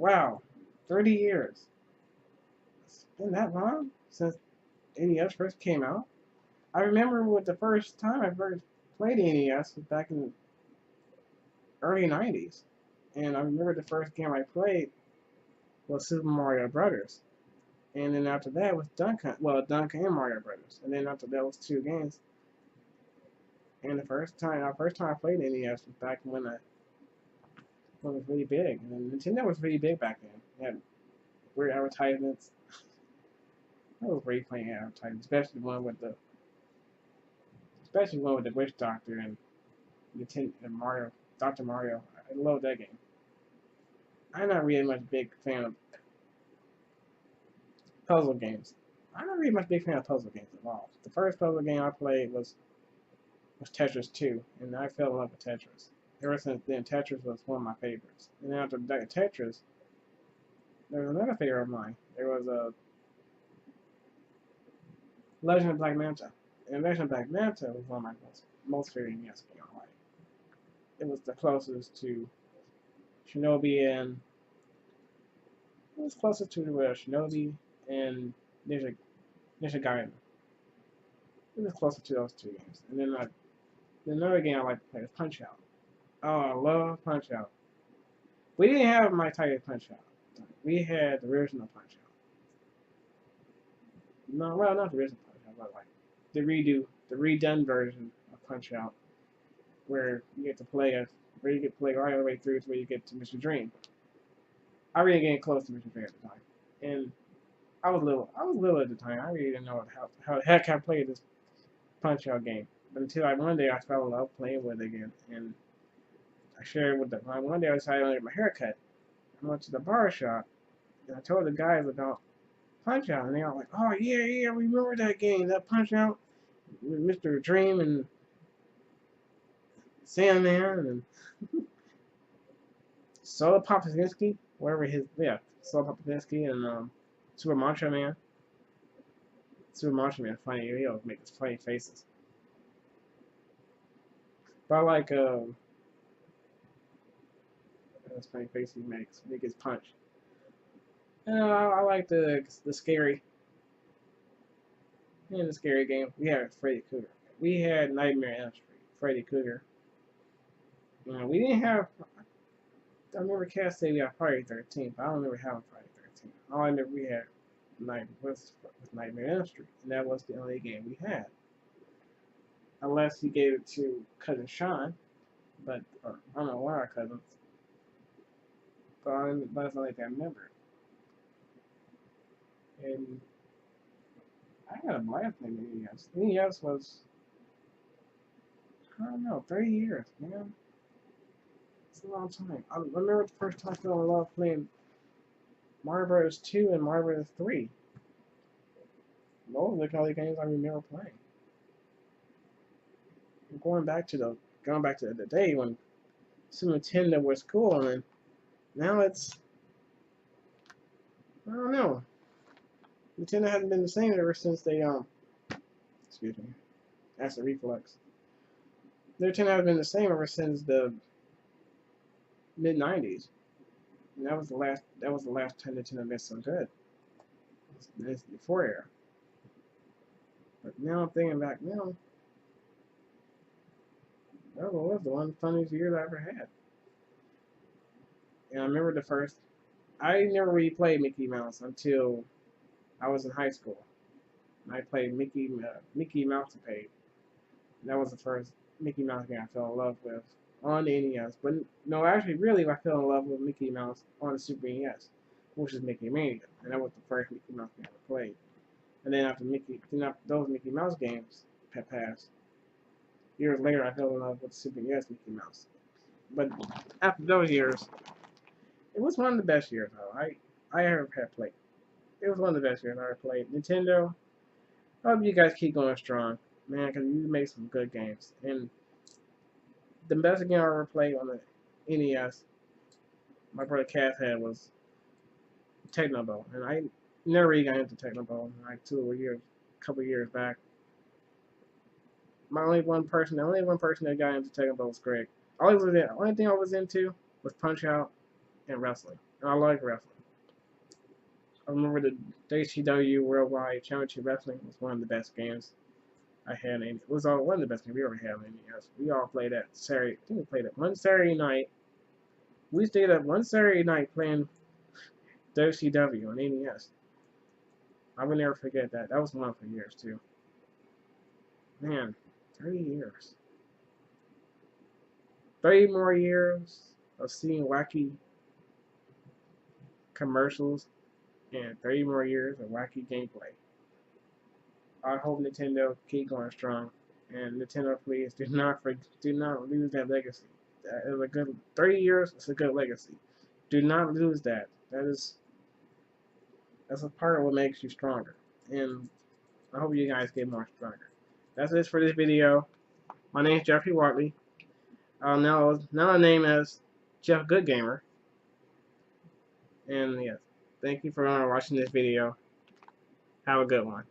Wow, 30 years. It's been that long since NES first came out. I remember with the first time I first played NES was back in the early 90s. And I remember the first game I played was Super Mario Brothers. And then after that was Donkey and Mario Brothers. And then after that was two games. And the first time I played NES was back when it was really big. And Nintendo was really big back then. They had weird advertisements. I was really playing advertisements, especially one with the Witch Doctor and Nintendo and Mario, Dr. Mario. I love that game. I'm not really much big fan of puzzle games. I'm not really much big fan of puzzle games at all. The first puzzle game I played was Tetris 2, and I fell in love with Tetris. Ever since then, Tetris was one of my favorites. And then after Tetris, there was another favorite of mine. There was a Legend of Black Manta. And Legend of Black Manta was one of my most favorite NES games I like. It was the closest to Shinobi and it was closest to Shinobi and Ninja Gaiden. It was closer to those two games. And then another game I like to play is Punch Out. Oh, I love Punch Out. We didn't have My Tiger Punch Out. We had the original Punch Out. No, well, not the original Punch Out, but like the redone version of Punch Out, where you get to play all the way through to where you get to Mr. Dream. I really getting close to Mr. Dream at the time, and I was little at the time. I really didn't know how the heck I played this Punch Out game. But until one day I fell in love playing with it again, and I shared with them. One day I decided to get my hair cut. I went to the barber shop, and I told the guys about Punch Out, and they all like, "Oh yeah, we remember that game, that Punch Out, with Mr. Dream and Sandman and Solar Popinski, Solar Popinski and Super Macho Man. Super Macho Man, funny, he always makes funny faces. But I like this funny face he makes when he gets punched. I like the scary game. We had Freddy Krueger. We had Nightmare on Elm Street, Freddy Krueger. We didn't have. I remember Cass say we had Friday 13th, but I don't remember having Friday 13th. All I remember we had was Nightmare on Elm Street, and that was the only game we had. Unless he gave it to cousin Sean, or I don't know, one of our cousins. But that's the only thing I remember. And I had a blast playing NES. NES was, I don't know, 30 years, man. It's a long time. I remember the first time I fell in love playing Mario Bros. 2 and Mario Bros. 3. Those are the only games I remember playing. Going back to the day when Super Nintendo was cool, and now it's, I don't know. Nintendo hasn't been the same ever since they excuse me, acid reflux. Nintendo hasn't been the same ever since the mid '90s. And that was the last time Nintendo made so good. It's before era. But now I'm thinking back now, that was the one of the funniest years I ever had. And I remember I never really played Mickey Mouse until I was in high school. And I played Mickey Mousepade. That was the first Mickey Mouse game I fell in love with on the NES. But no, actually, really, I fell in love with Mickey Mouse on the Super NES, which is Mickey Mania, and that was the first Mickey Mouse game I ever played. And then after those Mickey Mouse games had passed, years later, I fell in love with Super NES Mickey Mouse. But after those years, it was one of the best years I ever had played. It was one of the best years I ever played. Nintendo, I hope you guys keep going strong, man, because you make some good games. And the best game I ever played on the NES, my brother Cass had, was Technobo, and I never really got into Technobo like a couple years back. The only one person that got into Technobo was Greg. Only thing I was into was Punch Out and wrestling. I like wrestling. I remember the WCW Worldwide Championship Wrestling was one of the best games I had. It was one of the best games we ever had on NES. We all played that Saturday. I think we played it one Saturday night. We stayed up one Saturday night playing WCW on NES. I will never forget that. That was one for years too. Man, 30 years. 30 more years of seeing wacky commercials and 30 more years of wacky gameplay. I hope Nintendo keep going strong, and Nintendo, please do not lose that legacy. That is a good 30 years. It's a good legacy. Do not lose that. That's a part of what makes you stronger, and I hope you guys get more stronger. That's it for this video. My name is Jeffrey Watley. Now I name as Geoff Good Gamer, and yes, thank you for watching this video. Have a good one.